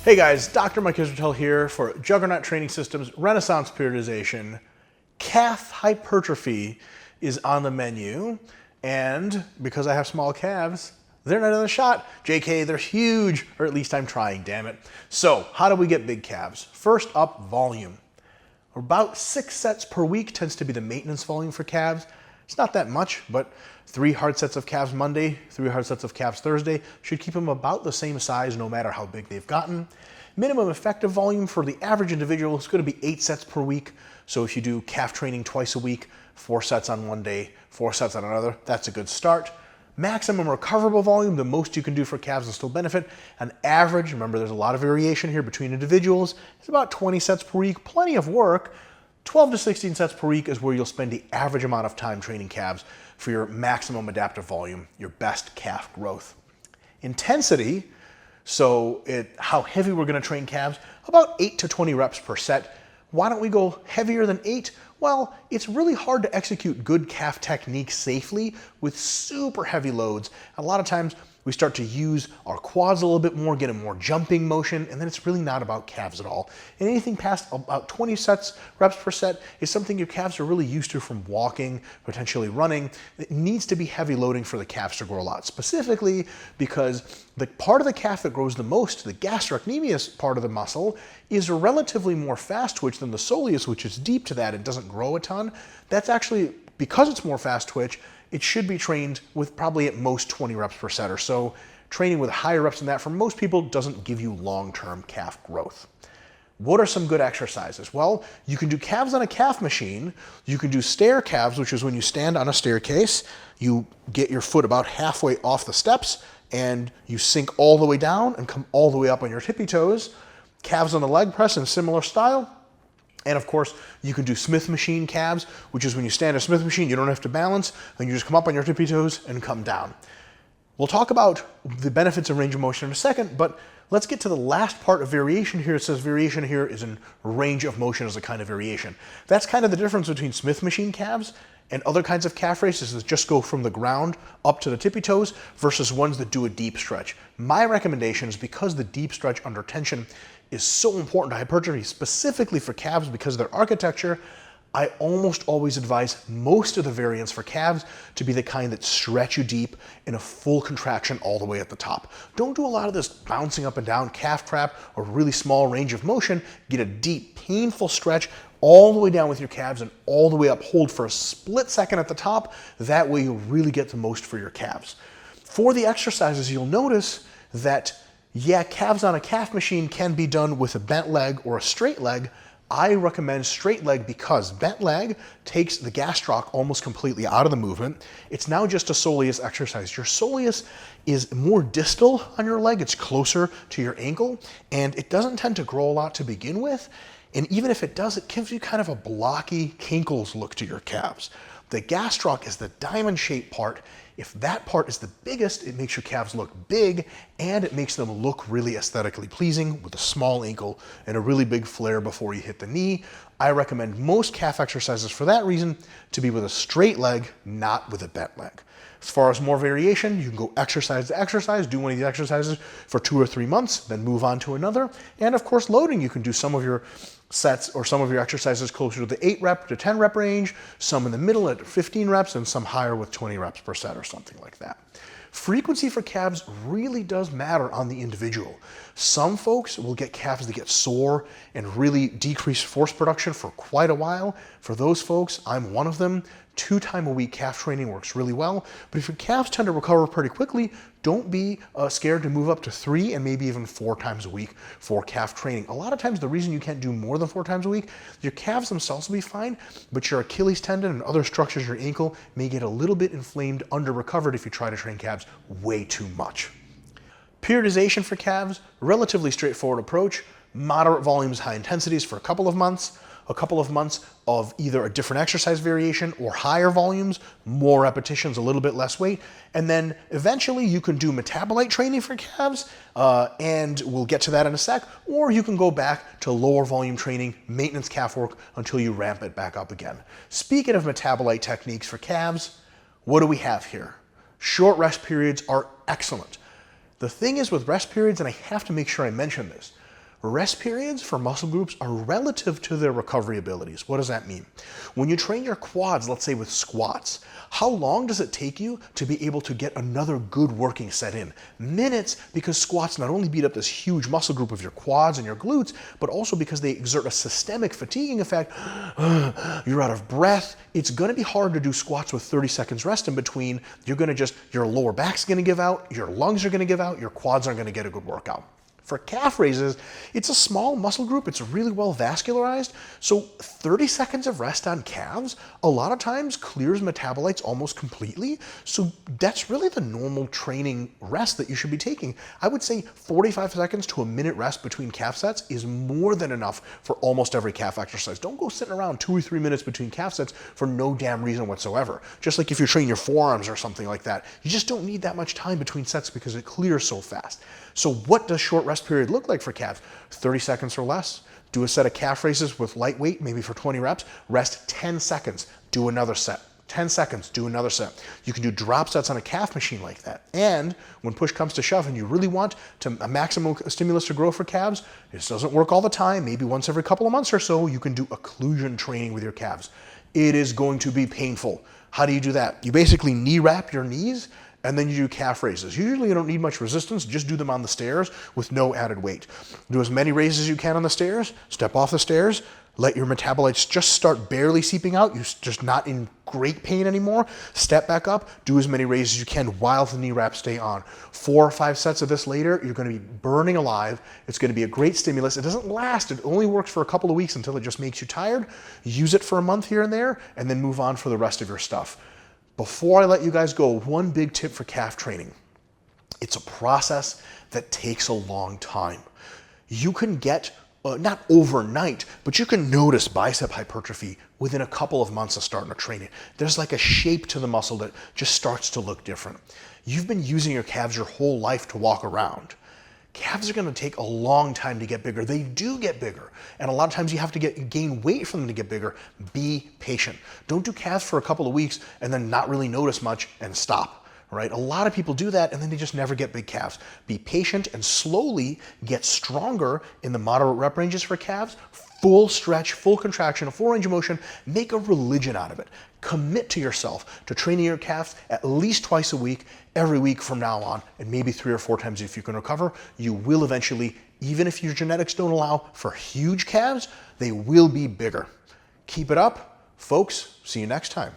Hey guys, Dr. Mike Israetel here for Juggernaut Training Systems Renaissance Periodization. Calf hypertrophy is on the menu, and because I have small calves, they're not in the shot. JK, they're huge, or at least I'm trying, damn it. So, how do we get big calves? First up, volume. About 6 sets per week tends to be the maintenance volume for calves. It's not that much, but 3 hard sets of calves Monday, 3 hard sets of calves Thursday should keep them about the same size no matter how big they've gotten. Minimum effective volume for the average individual is going to be 8 sets per week. So if you do calf training twice a week, 4 sets on one day, 4 sets on another, that's a good start. Maximum recoverable volume, the most you can do for calves and still benefit. An average, remember there's a lot of variation here between individuals, is about 20 sets per week, plenty of work. 12 to 16 sets per week is where you'll spend the average amount of time training calves for your maximum adaptive volume, your best calf growth. Intensity, so how heavy we're going to train calves, about 8 to 20 reps per set. Why don't we go heavier than 8? Well, it's really hard to execute good calf technique safely with super heavy loads. A lot of times we start to use our quads a little bit more, get a more jumping motion, and then it's really not about calves at all. And anything past about 20 reps per set is something your calves are really used to from walking, potentially running. It needs to be heavy loading for the calves to grow a lot, specifically because the part of the calf that grows the most, the gastrocnemius part of the muscle, is relatively more fast twitch than the soleus, which is deep to that and doesn't grow a ton. That's actually, because it's more fast twitch, it should be trained with probably at most 20 reps per set or so. Training with higher reps than that for most people doesn't give you long-term calf growth. What are some good exercises? Well, you can do calves on a calf machine. You can do stair calves, which is when you stand on a staircase, you get your foot about halfway off the steps and you sink all the way down and come all the way up on your tippy toes. Calves on the leg press in similar style. And of course, you can do Smith machine calves, which is when you stand a Smith machine, you don't have to balance, and you just come up on your tippy toes and come down. We'll talk about the benefits of range of motion in a second, but let's get to the last part of variation here. It says variation here is in range of motion as a kind of variation. That's kind of the difference between Smith machine calves and other kinds of calf races that just go from the ground up to the tippy toes versus ones that do a deep stretch. My recommendation is, because the deep stretch under tension is so important to hypertrophy, specifically for calves because of their architecture, I almost always advise most of the variants for calves to be the kind that stretch you deep in a full contraction all the way at the top. Don't do a lot of this bouncing up and down calf trap or really small range of motion. Get a deep, painful stretch all the way down with your calves and all the way up. Hold for a split second at the top. That way you'll really get the most for your calves. For the exercises, you'll notice that calves on a calf machine can be done with a bent leg or a straight leg. I recommend straight leg because bent leg takes the gastroc almost completely out of the movement. It's now just a soleus exercise. Your soleus is more distal on your leg. It's closer to your ankle, and it doesn't tend to grow a lot to begin with. And even if it does, it gives you kind of a blocky Kinkles look to your calves. The gastroc is the diamond-shaped part. If that part is the biggest, it makes your calves look big, and it makes them look really aesthetically pleasing with a small ankle and a really big flare before you hit the knee. I recommend most calf exercises for that reason to be with a straight leg, not with a bent leg. As far as more variation, you can go exercise to exercise, do one of these exercises for 2 or 3 months, then move on to another. And of course, loading, you can do some of your sets or some of your exercises closer to the 8 rep to 10 rep range, some in the middle at 15 reps, and some higher with 20 reps per set or something like that. Frequency for calves really does matter on the individual. Some folks will get calves that get sore and really decrease force production for quite a while. For those folks, I'm one of them. 2 times a week calf training works really well. But if your calves tend to recover pretty quickly, don't be scared to move up to 3 and maybe even 4 times a week for calf training. A lot of times the reason you can't do more than 4 times a week, your calves themselves will be fine, but your Achilles tendon and other structures in your ankle may get a little bit inflamed, under-recovered if you try to train calves way too much. Periodization for calves, relatively straightforward approach. Moderate volumes, high intensities for a couple of months of either a different exercise variation or higher volumes, more repetitions, a little bit less weight. And then eventually you can do metabolite training for calves, and we'll get to that in a sec, or you can go back to lower volume training, maintenance calf work until you ramp it back up again. Speaking of metabolite techniques for calves, what do we have here? Short rest periods are excellent. The thing is with rest periods, and I have to make sure I mention this, Rest periods for muscle groups are relative to their recovery abilities. What does that mean? When you train your quads, let's say with squats, how long does it take you to be able to get another good working set in? Minutes, because squats not only beat up this huge muscle group of your quads and your glutes, but also because they exert a systemic fatiguing effect. You're out of breath. It's going to be hard to do squats with 30 seconds rest in between. Your lower back's going to give out, your lungs are going to give out, your quads aren't going to get a good workout. For calf raises, it's a small muscle group. It's really well vascularized. So 30 seconds of rest on calves a lot of times clears metabolites almost completely. So that's really the normal training rest that you should be taking. I would say 45 seconds to a minute rest between calf sets is more than enough for almost every calf exercise. Don't go sitting around 2 or 3 minutes between calf sets for no damn reason whatsoever. Just like if you're training your forearms or something like that, you just don't need that much time between sets because it clears so fast. So what does short rest period look like for calves? 30 seconds or less. Do a set of calf raises with light weight, maybe for 20 reps. Rest 10 seconds. Do another set. 10 seconds, do another set. You can do drop sets on a calf machine like that. And when push comes to shove and you really want a maximum stimulus to grow for calves, this doesn't work all the time. Maybe once every couple of months or so, you can do occlusion training with your calves. It is going to be painful. How do you do that? You basically knee wrap your knees and then you do calf raises. Usually you don't need much resistance, just do them on the stairs with no added weight. Do as many raises as you can on the stairs, step off the stairs, let your metabolites just start barely seeping out, you're just not in great pain anymore, step back up, do as many raises as you can while the knee wraps stay on. 4 or 5 sets of this later, you're gonna be burning alive. It's gonna be a great stimulus. It doesn't last, it only works for a couple of weeks until it just makes you tired. Use it for a month here and there, and then move on for the rest of your stuff. Before I let you guys go, one big tip for calf training. It's a process that takes a long time. You can get, not overnight, but you can notice bicep hypertrophy within a couple of months of starting to train it. There's like a shape to the muscle that just starts to look different. You've been using your calves your whole life to walk around. Calves are going to take a long time to get bigger. They do get bigger. And a lot of times you have to gain weight for them to get bigger. Be patient. Don't do calves for a couple of weeks and then not really notice much and stop. Right? A lot of people do that and then they just never get big calves. Be patient and slowly get stronger in the moderate rep ranges for calves. Full stretch, full contraction, full range of motion. Make a religion out of it. Commit to yourself to training your calves at least twice a week, every week from now on, and maybe 3 or 4 times if you can recover. You will eventually, even if your genetics don't allow for huge calves, they will be bigger. Keep it up, folks. See you next time.